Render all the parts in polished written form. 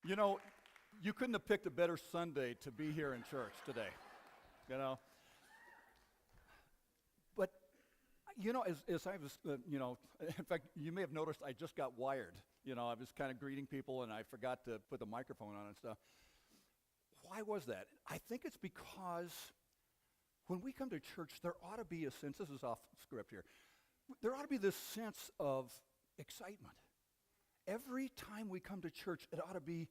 You know, you couldn't have picked a better Sunday to be here in church today, you know. But, as I was, in fact, you may have noticed I just got wired. I was kind of greeting people and I forgot to put the microphone on and stuff. Why was that? I think it's because when we come to church, there ought to be a sense, this is off script here, there ought to be this sense of excitement. Every time we come to church, it ought to be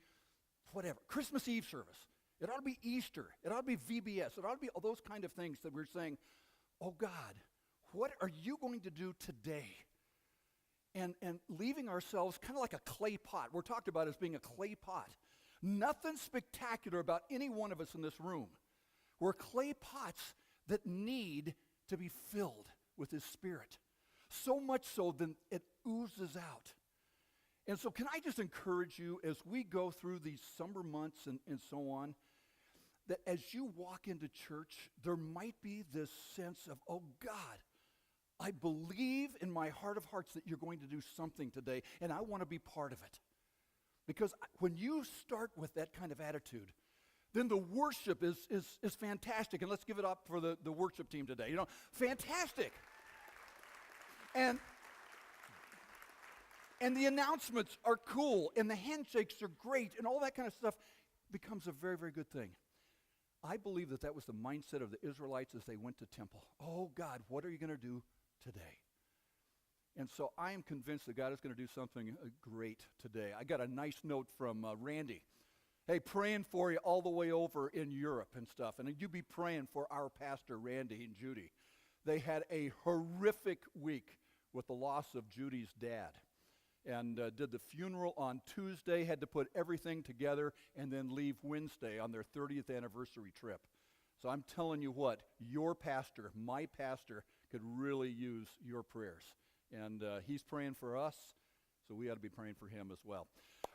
whatever. Christmas Eve service. It ought to be Easter. It ought to be VBS. It ought to be all those kind of things that we're saying, oh God, what are you going to do today? And leaving ourselves kind of like a clay pot. We're talked about as being a clay pot. Nothing spectacular about any one of us in this room. We're clay pots that need to be filled with His Spirit. So much so that it oozes out. And so can I just encourage you as we go through these summer months and so on, that as you walk into church, there might be this sense of, oh God, I believe in my heart of hearts that you're going to do something today, and I want to be part of it. Because when you start with that kind of attitude, then the worship is fantastic. And let's give it up for the worship team today. Fantastic. And the announcements are cool, and the handshakes are great, and all that kind of stuff becomes a very, very good thing. I believe that was the mindset of the Israelites as they went to temple. Oh, God, what are you going to do today? And so I am convinced that God is going to do something great today. I got a nice note from Randy. Hey, praying for you all the way over in Europe and stuff. And you be praying for our pastor, Randy and Judy. They had a horrific week with the loss of Judy's dad. And did the funeral on Tuesday, had to put everything together, and then leave Wednesday on their 30th anniversary trip. So I'm telling you what, your pastor, my pastor, could really use your prayers. And he's praying for us, so we ought to be praying for him as well.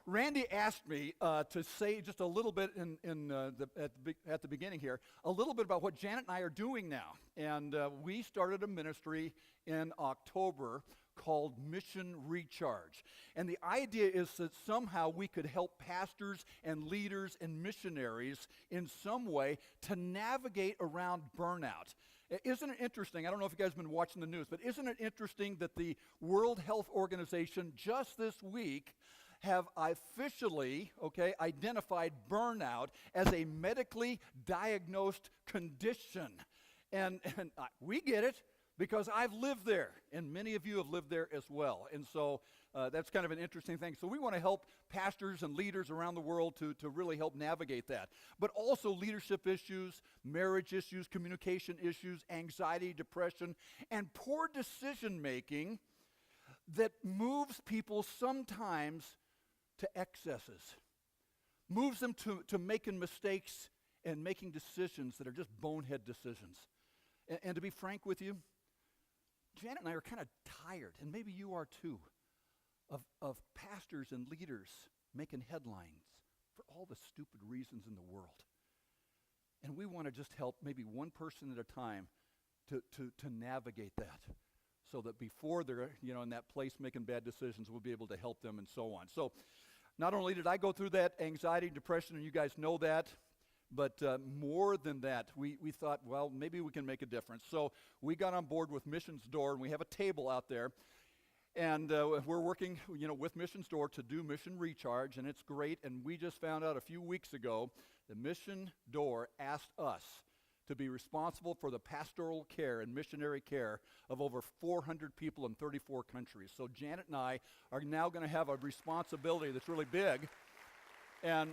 Randy asked me to say just a little bit at the beginning here, a little bit about what Janet and I are doing now. And we started a ministry in October called Mission Recharge. And the idea is that somehow we could help pastors and leaders and missionaries in some way to navigate around burnout. Isn't it interesting? I don't know if you guys have been watching the news, but isn't it interesting that the World Health Organization just this week have officially, identified burnout as a medically diagnosed condition. And we get it because I've lived there, and many of you have lived there as well. And so that's kind of an interesting thing. So we want to help pastors and leaders around the world to really help navigate that. But also leadership issues, marriage issues, communication issues, anxiety, depression, and poor decision making that moves people sometimes to excesses, moves them to making mistakes and making decisions that are just bonehead decisions. And to be frank with you, Janet and I are kind of tired, and maybe you are too, of pastors and leaders making headlines for all the stupid reasons in the world. And we want to just help maybe one person at a time to navigate that, so that before they're in that place making bad decisions, we'll be able to help them and so on. So not only did I go through that anxiety, depression, and you guys know that, but more than that, we thought, well, maybe we can make a difference. So we got on board with Missions Door, and we have a table out there. And we're working with Missions Door to do Mission Recharge, and it's great. And we just found out a few weeks ago that Mission Door asked us to be responsible for the pastoral care and missionary care of over 400 people in 34 countries. So Janet and I are now going to have a responsibility that's really big, and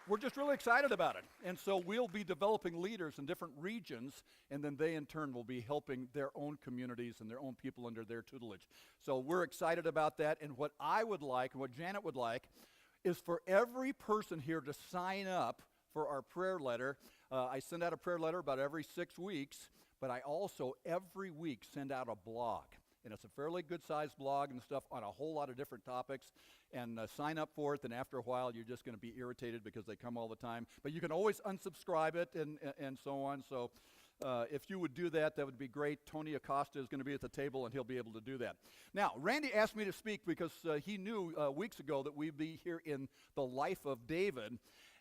we're just really excited about it. And so we'll be developing leaders in different regions, and then they in turn will be helping their own communities and their own people under their tutelage. So we're excited about that, and what I would like, and what Janet would like, is for every person here to sign up for our prayer letter. I send out a prayer letter about every 6 weeks, but I also every week send out a blog. And it's a fairly good-sized blog and stuff on a whole lot of different topics. And sign up for it, then after a while you're just going to be irritated because they come all the time. But you can always unsubscribe it and so on. So If you would do that, that would be great. Tony Acosta is going to be at the table, and he'll be able to do that. Now, Randy asked me to speak because he knew weeks ago that we'd be here in the life of David.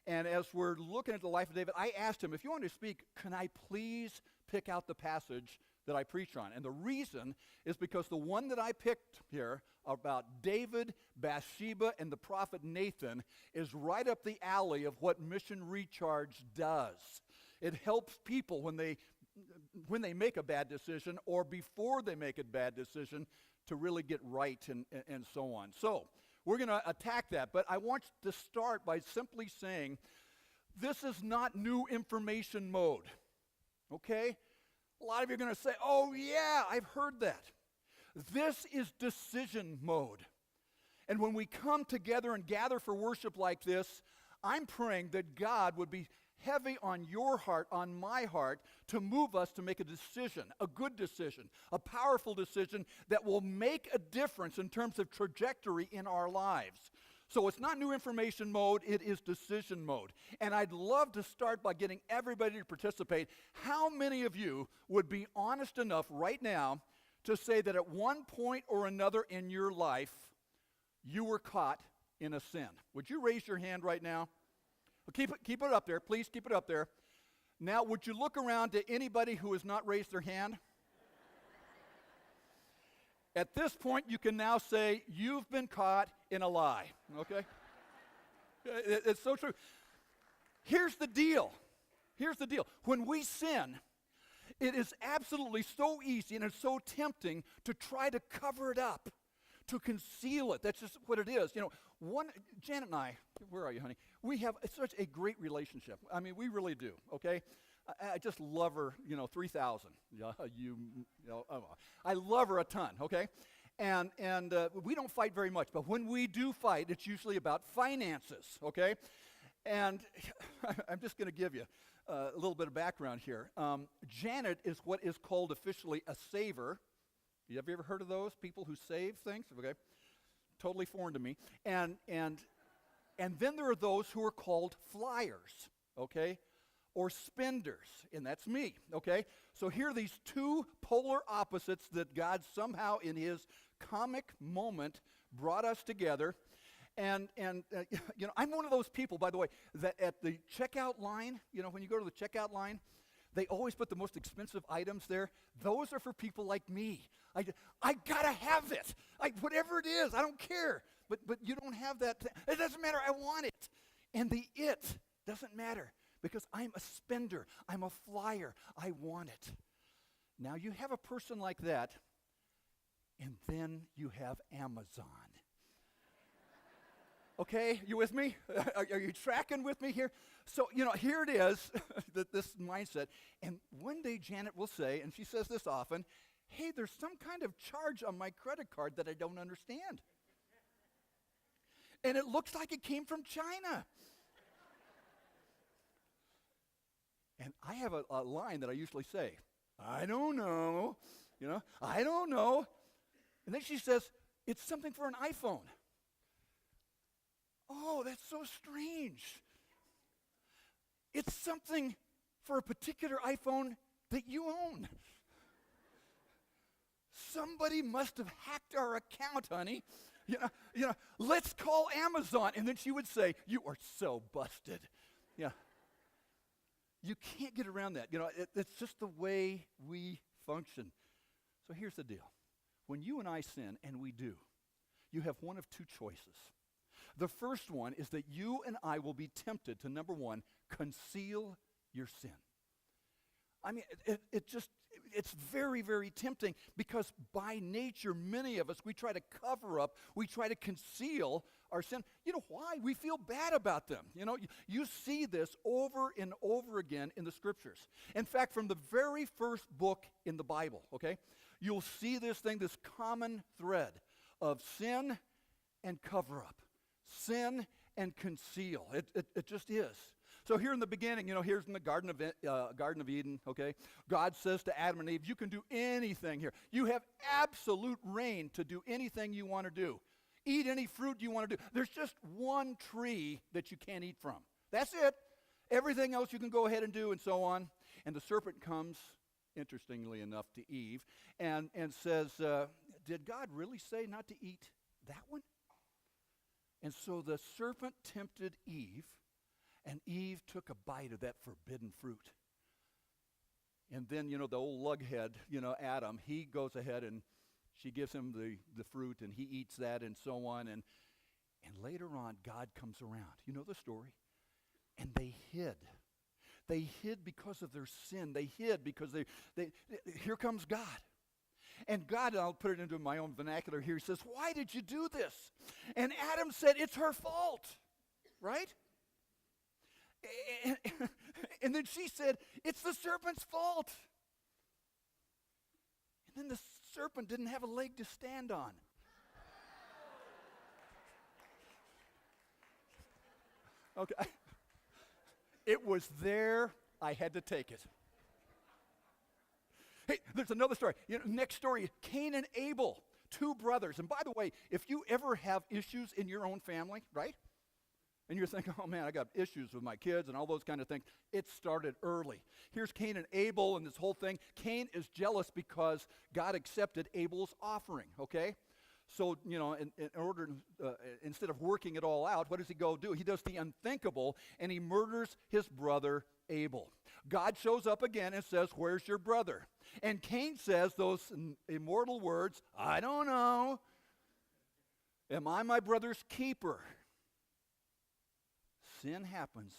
And as we're looking at the life of David, I asked him, if you want to speak, can I please pick out the passage that I preach on? And the reason is because the one that I picked here about David, Bathsheba, and the prophet Nathan is right up the alley of what Mission Recharge does. It helps people when they make a bad decision or before they make a bad decision to really get right and so on. So we're going to attack that, but I want to start by simply saying this is not new information mode, okay? A lot of you are going to say, oh yeah, I've heard that. This is decision mode. And when we come together and gather for worship like this, I'm praying that God would be heavy on your heart, on my heart, to move us to make a decision, a good decision, a powerful decision that will make a difference in terms of trajectory in our lives. So it's not new information mode, it is decision mode. And I'd love to start by getting everybody to participate. How many of you would be honest enough right now to say that at one point or another in your life, you were caught in a sin? Would you raise your hand right now? Well, keep it up there. Please keep it up there. Now, would you look around to anybody who has not raised their hand? At this point, you can now say, you've been caught in a lie, okay? It's so true. Here's the deal. When we sin, it is absolutely so easy and it's so tempting to try to cover it up, to conceal it. That's just what it is. You know, Janet and I, where are you, honey? We have such a great relationship. I mean, we really do, okay? I just love her, 3,000. I love her a ton, okay? And we don't fight very much, but when we do fight, it's usually about finances, okay? And I'm just going to give you a little bit of background here. Janet is what is called officially a saver. Have you ever heard of those people who save things? Okay, totally foreign to me. And then there are those who are called flyers, okay, or spenders, and that's me, okay? So here are these two polar opposites that God somehow in his comic moment brought us together. And I'm one of those people, by the way, that at the checkout line, when you go to the checkout line, they always put the most expensive items there. Those are for people like me. I gotta have it. Whatever it is, I don't care. But you don't have that. It doesn't matter. I want it. And the it doesn't matter because I'm a spender. I'm a flyer. I want it. Now you have a person like that, and then you have Amazon. Okay, you with me? Are you tracking with me here? So, here it is, this mindset. And one day Janet will say, and she says this often, hey, there's some kind of charge on my credit card that I don't understand. And it looks like it came from China. And I have a line that I usually say, I don't know, I don't know. And then she says, it's something for an iPhone. Oh, that's so strange. It's something for a particular iPhone that you own. Somebody must have hacked our account, honey. Let's call Amazon. And then she would say, you are so busted. Yeah. You can't get around that. It's just the way we function. So here's the deal. When you and I sin, and we do, you have one of two choices. The first one is that you and I will be tempted to, number one, conceal your sin. I mean, it's very, very tempting because by nature, many of us, we try to cover up, we try to conceal our sin. You know why? We feel bad about them. You see this over and over again in the scriptures. In fact, from the very first book in the Bible, okay, you'll see this common thread of sin and cover up. Sin and conceal. It just is. So here in the beginning, here's in the Garden of Eden, okay? God says to Adam and Eve, you can do anything here. You have absolute reign to do anything you want to do. Eat any fruit you want to do. There's just one tree that you can't eat from. That's it. Everything else you can go ahead and do and so on. And the serpent comes, interestingly enough, to Eve and says, did God really say not to eat that one? And so the serpent tempted Eve, and Eve took a bite of that forbidden fruit. And then, the old lughead, Adam, he goes ahead and she gives him the fruit, and he eats that and so on. And later on, God comes around. You know the story? And they hid. They hid because of their sin. They hid because they here comes God. And God, I'll put it into my own vernacular here, he says, why did you do this? And Adam said, it's her fault, right? And then she said, it's the serpent's fault. And then the serpent didn't have a leg to stand on. Okay. It was there. I had to take it. Hey, there's another story. Next story, Cain and Abel, two brothers. And by the way, if you ever have issues in your own family, right? And you're thinking, oh man, I got issues with my kids and all those kind of things. It started early. Here's Cain and Abel and this whole thing. Cain is jealous because God accepted Abel's offering, okay? So, in order, instead of working it all out, what does he go do? He does the unthinkable, and he murders his brother Abel. God shows up again and says, where's your brother? And Cain says those immortal words, I don't know. Am I my brother's keeper? Sin happens,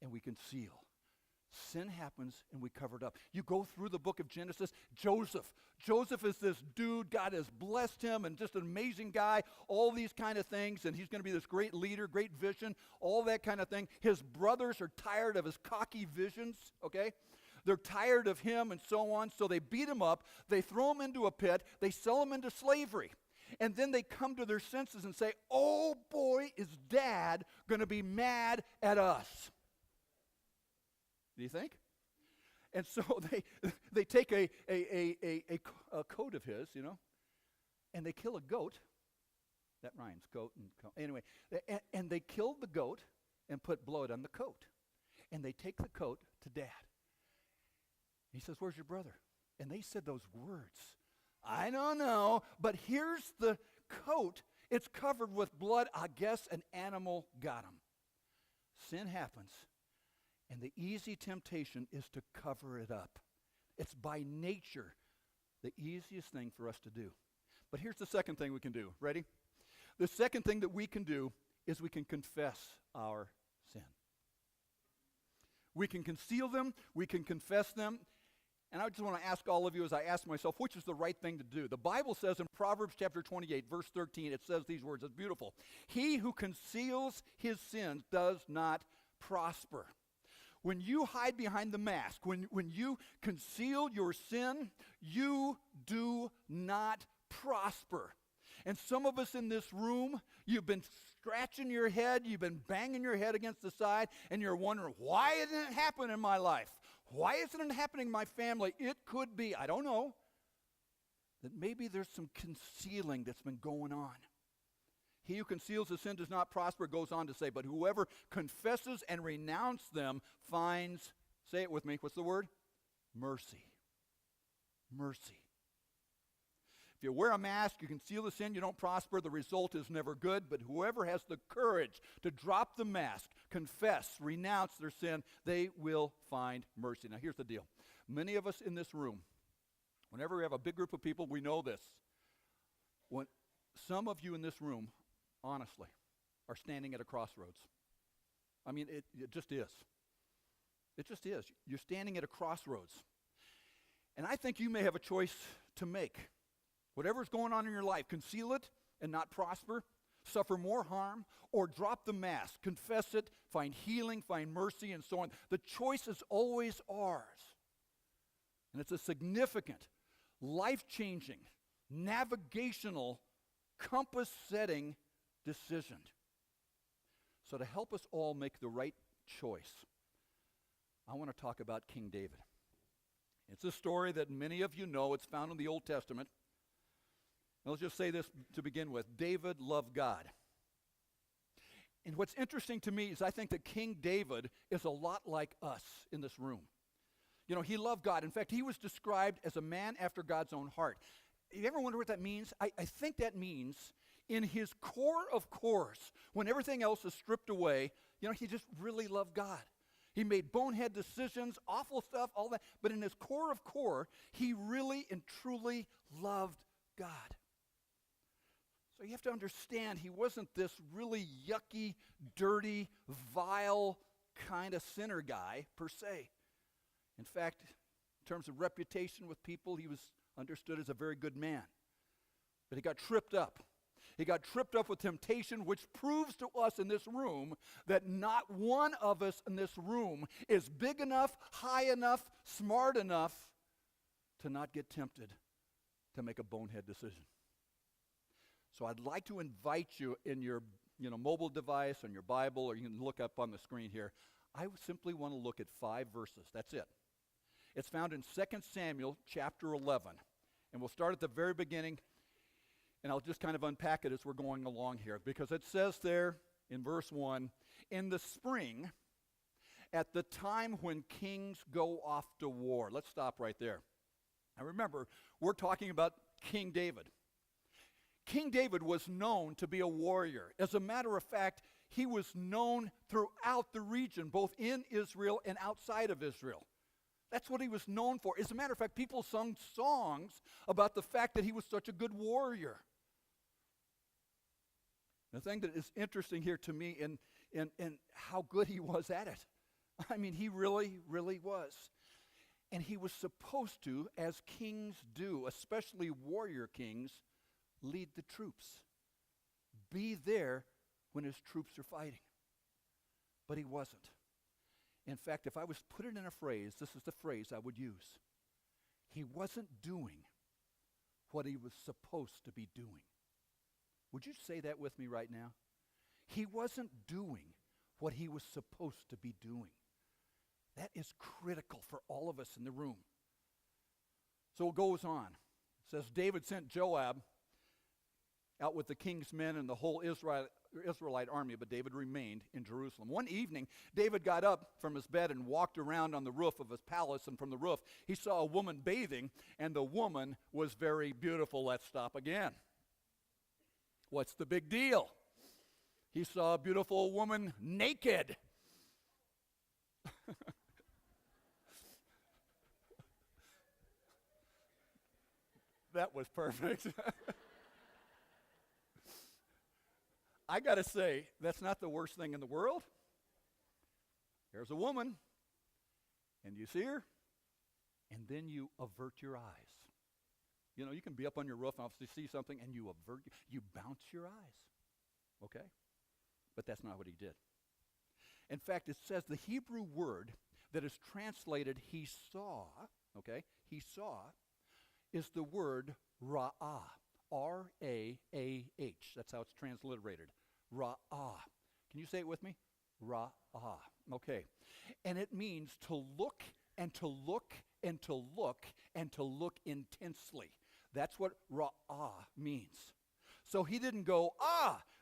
and we conceal. Sin happens, and we cover it up. You go through the book of Genesis, Joseph. Joseph is this dude. God has blessed him, and just an amazing guy, all these kind of things, and he's going to be this great leader, great vision, all that kind of thing. His brothers are tired of his cocky visions, okay? They're tired of him and so on, so they beat him up. They throw him into a pit. They sell him into slavery. And then they come to their senses and say, oh boy, is Dad going to be mad at us. Do you think? And so they take a coat of his, and they kill a goat. That rhymes, goat and coat. Anyway, and they killed the goat and put blood on the coat. And they take the coat to Dad. He says, where's your brother? And they said those words. I don't know, but here's the coat. It's covered with blood. I guess an animal got him. Sin happens, and the easy temptation is to cover it up. It's by nature the easiest thing for us to do. But here's the second thing we can do. Ready? The second thing that we can do is we can confess our sin. We can conceal them. We can confess them. And I just want to ask all of you, as I ask myself, which is the right thing to do? The Bible says in Proverbs chapter 28, verse 13, it says these words. It's beautiful. He who conceals his sins does not prosper. When you hide behind the mask, when you conceal your sin, you do not prosper. And some of us in this room, you've been scratching your head, you've been banging your head against the side, and you're wondering, why isn't it happening in my life? Why isn't it happening in my family? It could be, I don't know, that maybe there's some concealing that's been going on. He who conceals his sin does not prosper, goes on to say, but whoever confesses and renounces them finds, say it with me, what's the word? Mercy. Mercy. If you wear a mask, you conceal the sin, you don't prosper, the result is never good. But whoever has the courage to drop the mask, confess, renounce their sin, they will find mercy. Now here's the deal. Many of us in this room, whenever we have a big group of people, we know this. When some of you in this room, honestly, are standing at a crossroads. I mean, it just is. It just is. You're standing at a crossroads. And I think you may have a choice to make. Whatever's going on in your life, conceal it and not prosper, suffer more harm, or drop the mask, confess it, find healing, find mercy, and so on. The choice is always ours. And it's a significant, life-changing, navigational, compass-setting decision. So to help us all make the right choice, I want to talk about King David. It's a story that many of you know. It's found in the Old Testament. Let's just say this to begin with. David loved God. And what's interesting to me is I think that King David is a lot like us in this room. You know, he loved God. In fact, he was described as a man after God's own heart. You ever wonder what that means? I think that means in his core of cores, when everything else is stripped away, you know, he just really loved God. He made bonehead decisions, awful stuff, all that. But in his core of core, he really and truly loved God. So you have to understand, he wasn't this really yucky, dirty, vile kind of sinner guy per se. In fact, in terms of reputation with people, he was understood as a very good man. But he got tripped up. He got tripped up with temptation, which proves to us in this room that not one of us in this room is big enough, high enough, smart enough to not get tempted to make a bonehead decision. So I'd like to invite you in your mobile device, on your Bible, or you can look up on the screen here. I simply want to look at 5 verses. That's it. It's found in 2 Samuel chapter 11. And we'll start at the very beginning, and I'll just kind of unpack it as we're going along here. Because it says there in verse 1, in the spring, at the time when kings go off to war. Let's stop right there. Now remember, we're talking about King David. King David was known to be a warrior. As a matter of fact, he was known throughout the region, both in Israel and outside of Israel. That's what he was known for. As a matter of fact, people sung songs about the fact that he was such a good warrior. The thing that is interesting here to me in how good he was at it. I mean, he really, really was. And he was supposed to, as kings do, especially warrior kings, lead the troops. Be there when his troops are fighting. But he wasn't. In fact, if I was put it in a phrase, this is the phrase I would use. He wasn't doing what he was supposed to be doing. Would you say that with me right now? He wasn't doing what he was supposed to be doing. That is critical for all of us in the room. So it goes on. It says, David sent Joab out with the king's men and the whole Israelite army, but David remained in Jerusalem. One evening, David got up from his bed and walked around on the roof of his palace, and from the roof, he saw a woman bathing, and the woman was very beautiful. Let's stop again. What's the big deal? He saw a beautiful woman naked. That was perfect. I got to say, that's not the worst thing in the world. There's a woman, and you see her, and then you avert your eyes. You know, you can be up on your roof and obviously see something, and you bounce your eyes. Okay? But that's not what he did. In fact, it says the Hebrew word that is translated he saw, is the word ra'ah. R-A-A-H. That's how it's transliterated. Ra'ah. Can you say it with me? Ra'ah. Okay. And it means to look and to look and to look and to look intensely. That's what ra'ah means. So he didn't go,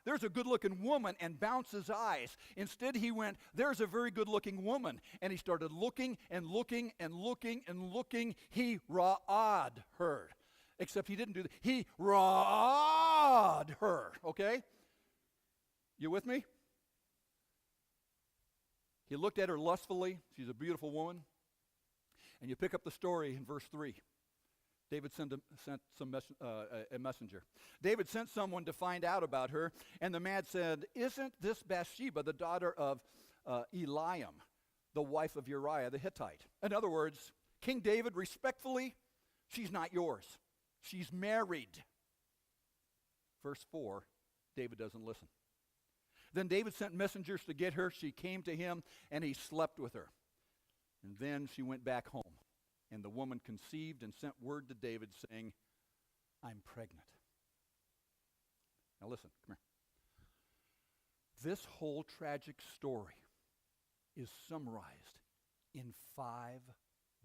there's a good-looking woman, and bounce his eyes. Instead, he went, there's a very good-looking woman. And he started looking and looking and looking and looking. He ra'ah'd her. Except he didn't do that. He ra'ah'd her, okay? You with me? He looked at her lustfully. She's a beautiful woman. And you pick up the story in verse 3. David sent a messenger. David sent someone to find out about her, and the man said, isn't this Bathsheba the daughter of Eliam, the wife of Uriah the Hittite? In other words, King David, respectfully, she's not yours. She's married. Verse 4, David doesn't listen. Then David sent messengers to get her. She came to him, and he slept with her. And then she went back home. And the woman conceived and sent word to David saying, I'm pregnant. Now listen, come here. This whole tragic story is summarized in 5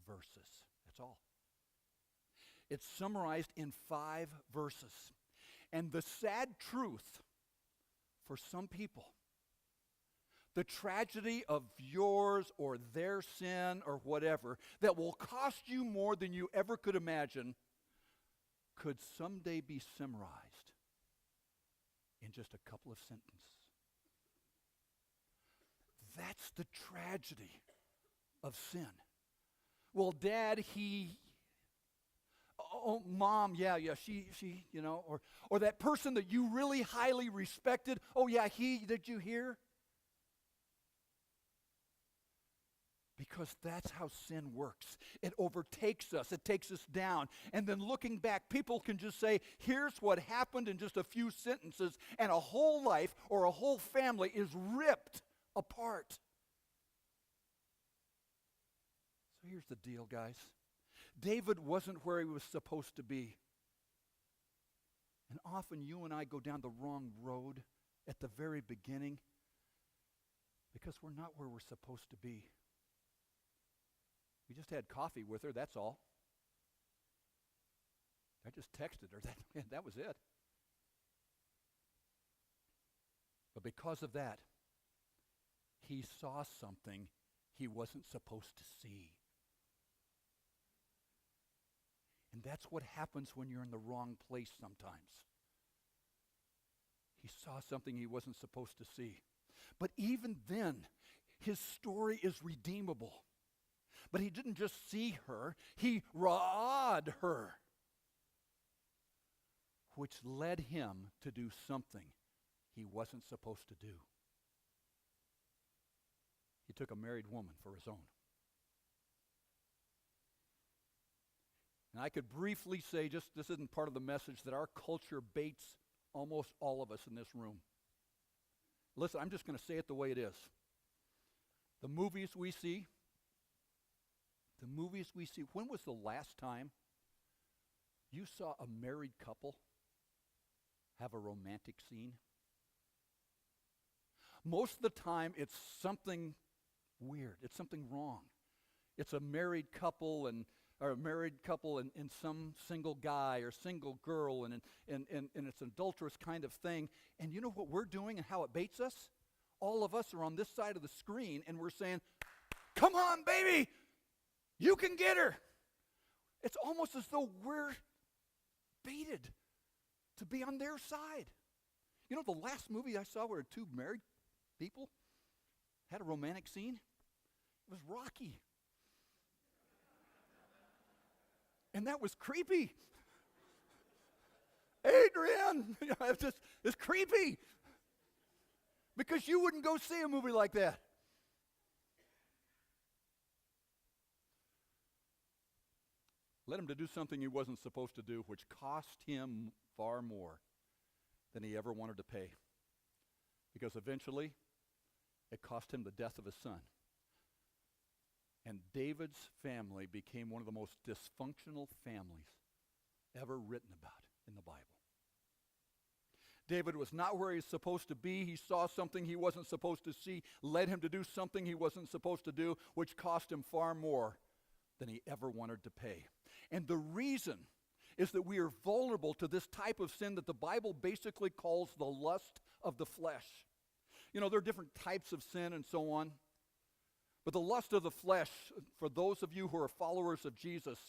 verses. That's all. It's summarized in 5 verses. And the sad truth for some people, the tragedy of yours or their sin or whatever that will cost you more than you ever could imagine could someday be summarized in just a couple of sentences. That's the tragedy of sin. Well, Dad, Mom, she, or that person that you really highly respected, did you hear? Because that's how sin works. It overtakes us. It takes us down. And then looking back, people can just say, here's what happened in just a few sentences, and a whole life or a whole family is ripped apart. So here's the deal, guys. David wasn't where he was supposed to be. And often you and I go down the wrong road at the very beginning because we're not where we're supposed to be. We just had coffee with her, that's all. I just texted her, that was it. But because of that, he saw something he wasn't supposed to see. And that's what happens when you're in the wrong place sometimes. He saw something he wasn't supposed to see. But even then, his story is redeemable. But he didn't just see her, he rawed her, which led him to do something he wasn't supposed to do. He took a married woman for his own. And I could briefly say, this isn't part of the message, that our culture baits almost all of us in this room. Listen, I'm just going to say it the way it is. The movies we see, when was the last time you saw a married couple have a romantic scene? Most of the time, it's something weird. It's something wrong. It's a married couple and some single guy or single girl, and it's an adulterous kind of thing. And you know what we're doing and how it baits us? All of us are on this side of the screen, and we're saying, come on, baby, you can get her. It's almost as though we're baited to be on their side. You know, the last movie I saw where two married people had a romantic scene? It was Rocky. And that was creepy. Adrian, it's creepy. Because you wouldn't go see a movie like that. Led him to do something he wasn't supposed to do, which cost him far more than he ever wanted to pay. Because eventually, it cost him the death of his son. And David's family became one of the most dysfunctional families ever written about in the Bible. David was not where he was supposed to be. He saw something he wasn't supposed to see, led him to do something he wasn't supposed to do, which cost him far more than he ever wanted to pay. And the reason is that we are vulnerable to this type of sin that the Bible basically calls the lust of the flesh. You know, there are different types of sin and so on. But the lust of the flesh, for those of you who are followers of Jesus,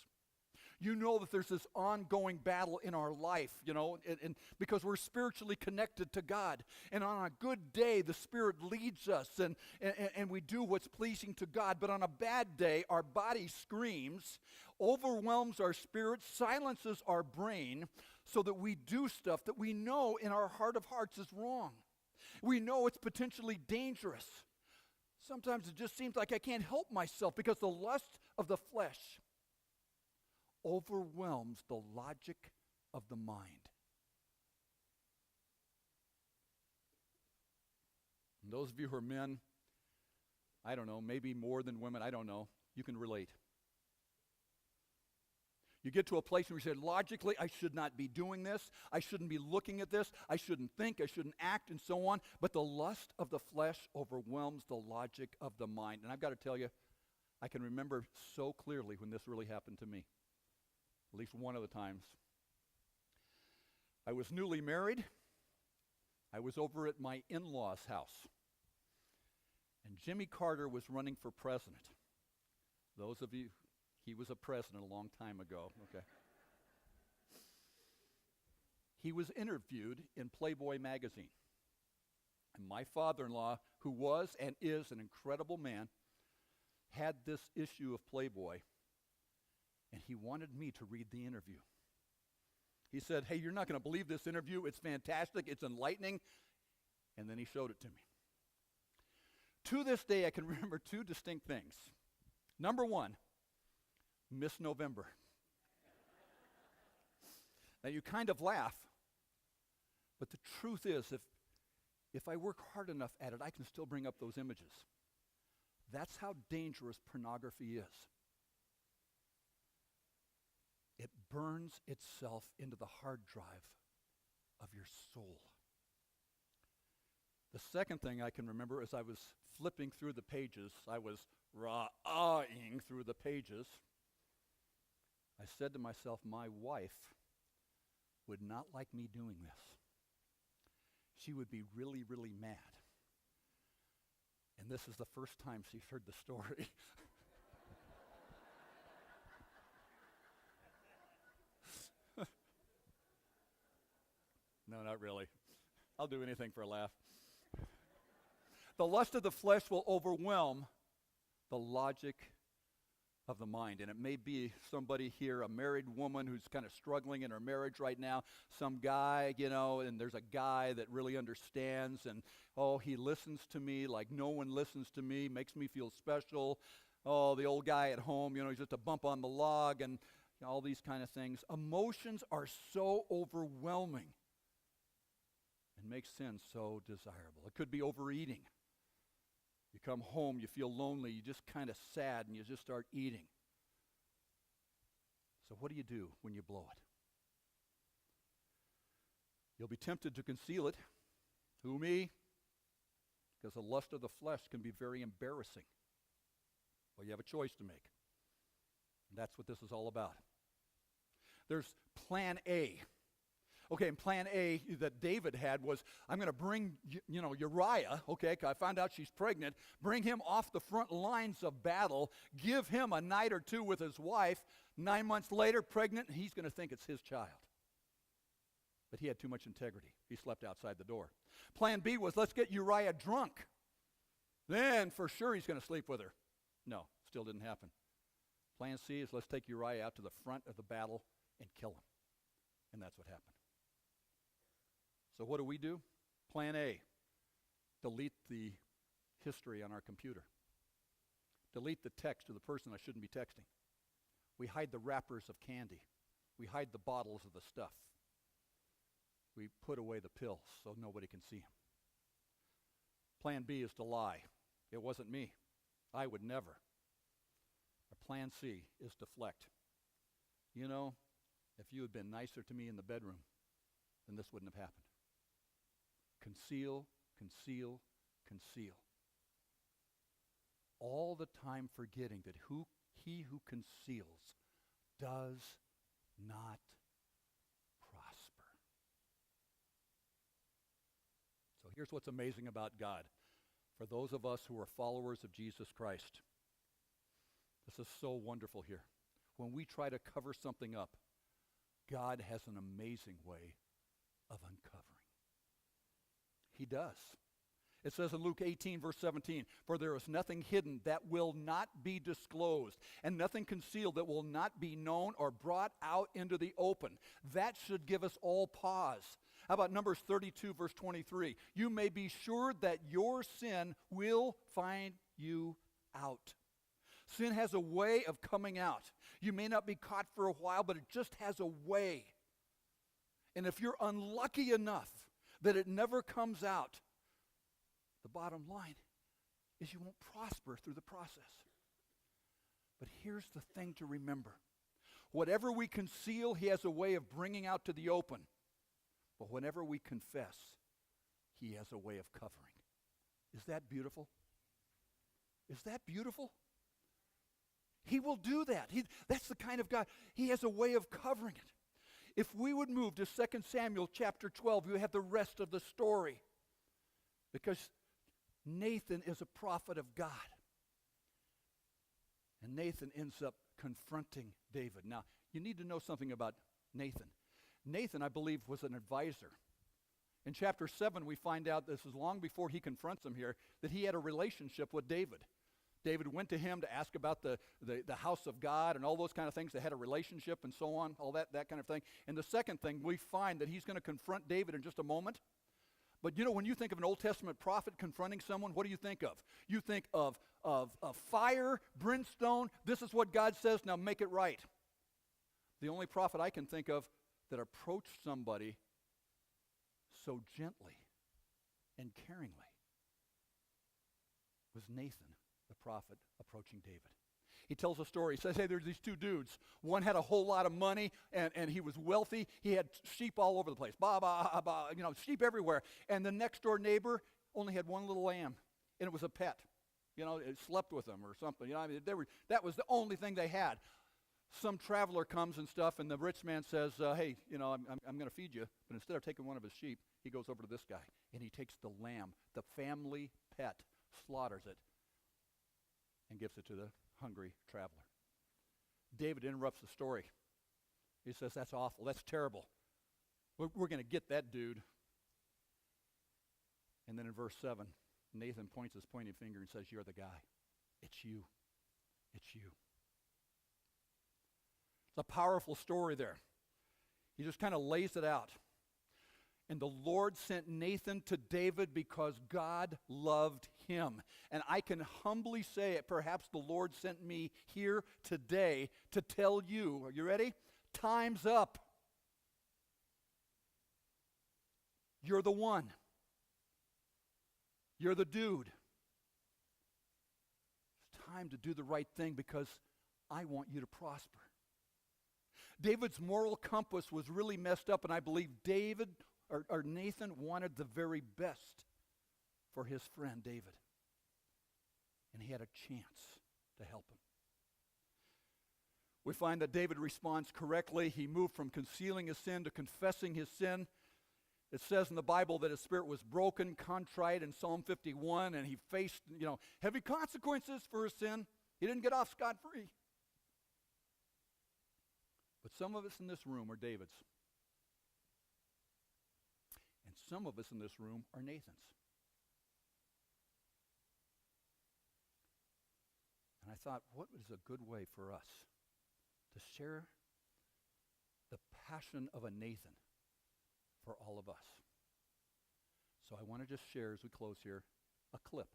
you know that there's this ongoing battle in our life, and because we're spiritually connected to God. And on a good day, the Spirit leads us, and we do what's pleasing to God. But on a bad day, our body screams, overwhelms our spirit, silences our brain, so that we do stuff that we know in our heart of hearts is wrong. We know it's potentially dangerous. Sometimes it just seems like I can't help myself because the lust of the flesh overwhelms the logic of the mind. And those of you who are men, I don't know, maybe more than women, I don't know, you can relate. You get to a place where you say, logically, I should not be doing this. I shouldn't be looking at this. I shouldn't think. I shouldn't act, and so on. But the lust of the flesh overwhelms the logic of the mind. And I've got to tell you, I can remember so clearly when this really happened to me. At least one of the times. I was newly married. I was over at my in-laws' house. And Jimmy Carter was running for president. Those of you, he was a president a long time ago, okay? He was interviewed in Playboy magazine. And my father-in-law, who was and is an incredible man, had this issue of Playboy, and he wanted me to read the interview. He said, hey, you're not going to believe this interview. It's fantastic. It's enlightening. And then he showed it to me. To this day, I can remember two distinct things. Number one, Miss November. Now, you kind of laugh, but the truth is, if I work hard enough at it, I can still bring up those images. That's how dangerous pornography is. It burns itself into the hard drive of your soul. The second thing I can remember as I was flipping through the pages, I was raw-ahing through the pages, I said to myself, my wife would not like me doing this. She would be really, really mad. And this is the first time she's heard the story. No, not really. I'll do anything for a laugh. The lust of the flesh will overwhelm the logic of the mind. And it may be somebody here, a married woman who's kind of struggling in her marriage right now, some guy, and there's a guy that really understands, and he listens to me like no one listens to me, makes me feel special. Oh, the old guy at home, he's just a bump on the log, and all these kind of things. Emotions are so overwhelming and make sin so desirable. It could be overeating. You come home, you feel lonely, you just kind of sad, and you just start eating. So what do you do when you blow it? You'll be tempted to conceal it. Who, me? Because the lust of the flesh can be very embarrassing. Well, you have a choice to make. And that's what this is all about. There's plan A. Okay, and plan A that David had was, I'm going to bring, Uriah, okay, 'cause I found out she's pregnant, bring him off the front lines of battle, give him a night or two with his wife, 9 months later, pregnant, and he's going to think it's his child. But he had too much integrity. He slept outside the door. Plan B was, let's get Uriah drunk. Then, for sure, he's going to sleep with her. No, still didn't happen. Plan C is, let's take Uriah out to the front of the battle and kill him. And that's what happened. So what do? Plan A, delete the history on our computer. Delete the text to the person I shouldn't be texting. We hide the wrappers of candy. We hide the bottles of the stuff. We put away the pills so nobody can see them. Plan B is to lie. It wasn't me. I would never. Or plan C is deflect. If you had been nicer to me in the bedroom, then this wouldn't have happened. Conceal, conceal, conceal. All the time forgetting that he who conceals does not prosper. So here's what's amazing about God. For those of us who are followers of Jesus Christ, this is so wonderful here. When we try to cover something up, God has an amazing way of uncovering. He does. It says in Luke 18, verse 17, for there is nothing hidden that will not be disclosed, and nothing concealed that will not be known or brought out into the open. That should give us all pause. How about Numbers 32, verse 23? You may be sure that your sin will find you out. Sin has a way of coming out. You may not be caught for a while, but it just has a way. And if you're unlucky enough that it never comes out, the bottom line is you won't prosper through the process. But here's the thing to remember. Whatever we conceal, he has a way of bringing out to the open. But whenever we confess, he has a way of covering. Is that beautiful? Is that beautiful? He will do that. That's the kind of God. He has a way of covering it. If we would move to 2 Samuel chapter 12, you have the rest of the story. Because Nathan is a prophet of God. And Nathan ends up confronting David. Now, you need to know something about Nathan. Nathan, I believe, was an advisor. In chapter 7, we find out, this is long before he confronts him here, that he had a relationship with David. David went to him to ask about the house of God and all those kind of things. They had a relationship and so on, all that kind of thing. And the second thing, we find that he's going to confront David in just a moment. But you know, when you think of an Old Testament prophet confronting someone, what do you think of? You think of fire, brimstone. This is what God says, now make it right. The only prophet I can think of that approached somebody so gently and caringly was Nathan, the prophet, approaching David. He tells a story. He says, hey, there's these two dudes. One had a whole lot of money, and he was wealthy. He had sheep all over the place. Sheep everywhere. And the next door neighbor only had one little lamb, and it was a pet. It slept with them or something. That was the only thing they had. Some traveler comes and stuff, and the rich man says, hey, I'm going to feed you. But instead of taking one of his sheep, he goes over to this guy, and he takes the lamb, the family pet, slaughters it, and gives it to the hungry traveler. David interrupts the story. He says, that's awful. That's terrible. We're going to get that dude. And then in verse 7, Nathan points his pointing finger and says, you're the guy. It's you. It's you. It's a powerful story there. He just kind of lays it out. And the Lord sent Nathan to David because God loved him. And I can humbly say it, perhaps the Lord sent me here today to tell you, are you ready? Time's up. You're the one. You're the dude. It's time to do the right thing because I want you to prosper. David's moral compass was really messed up, and I believe Nathan wanted the very best for his friend David. And he had a chance to help him. We find that David responds correctly. He moved from concealing his sin to confessing his sin. It says in the Bible that his spirit was broken, contrite in Psalm 51, and he faced, heavy consequences for his sin. He didn't get off scot-free. But some of us in this room are Davids. And some of us in this room are Nathans. And I thought, what is a good way for us to share the passion of a Nathan for all of us? So I want to just share, as we close here, a clip.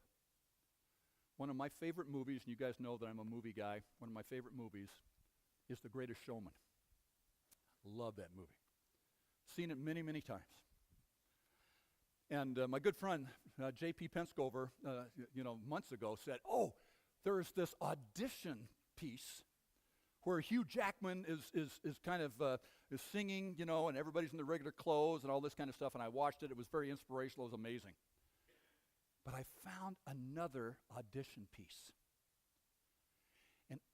One of my favorite movies, and you guys know that I'm a movie guy, one of my favorite movies is The Greatest Showman. Love that movie. Seen it many, many times. And my good friend, J.P. Penscover, months ago said, there's this audition piece where Hugh Jackman is kind of is singing, and everybody's in their regular clothes and all this kind of stuff. And I watched it. It was very inspirational. It was amazing. But I found another audition piece.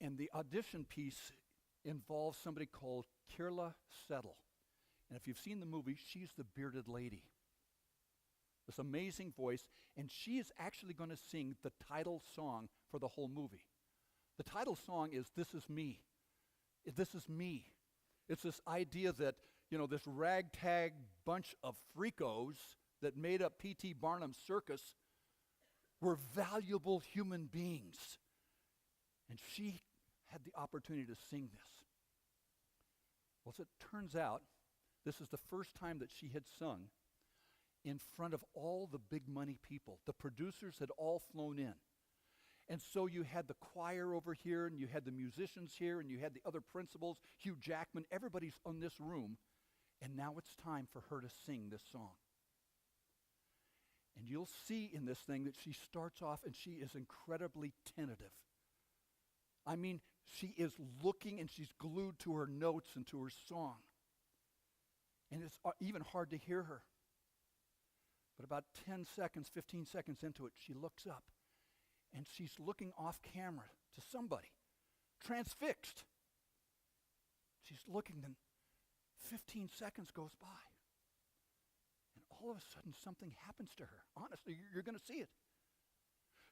And the audition piece involves somebody called Kirla Settle. And if you've seen the movie, she's the bearded lady. This amazing voice, and she is actually going to sing the title song for the whole movie. The title song is This Is Me. This is me. It's this idea that, this ragtag bunch of freakos that made up P.T. Barnum's circus were valuable human beings. And she had the opportunity to sing this. Well, as it turns out, this is the first time that she had sung in front of all the big money people. The producers had all flown in. And so you had the choir over here, and you had the musicians here, and you had the other principals, Hugh Jackman, everybody's in this room. And now it's time for her to sing this song. And you'll see in this thing that she starts off, and she is incredibly tentative. I mean, she is looking, and she's glued to her notes and to her song. And it's even hard to hear her. But about 10 seconds, 15 seconds into it, she looks up. And she's looking off camera to somebody, transfixed. She's looking, then 15 seconds goes by. And all of a sudden, something happens to her. Honestly, you're going to see it.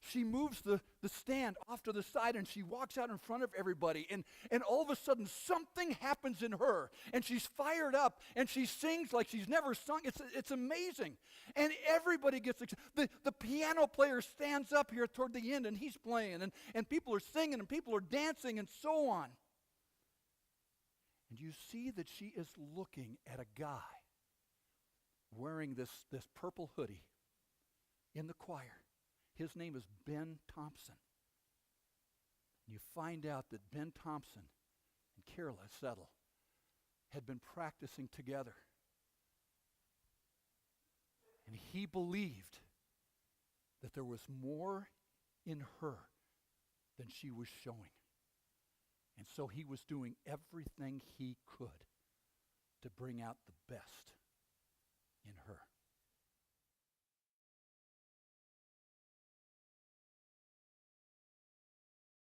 she moves the stand off to the side and she walks out in front of everybody. And all of a sudden, something happens in her. And she's fired up and she sings like she's never sung. It's amazing. And everybody gets excited. The piano player stands up here toward the end and he's playing. And people are singing and people are dancing and so on. And you see that she is looking at a guy wearing this purple hoodie in the choir. His name is Ben Thompson. And you find out that Ben Thompson and Carla Settle had been practicing together. And he believed that there was more in her than she was showing. And so he was doing everything he could to bring out the best in her.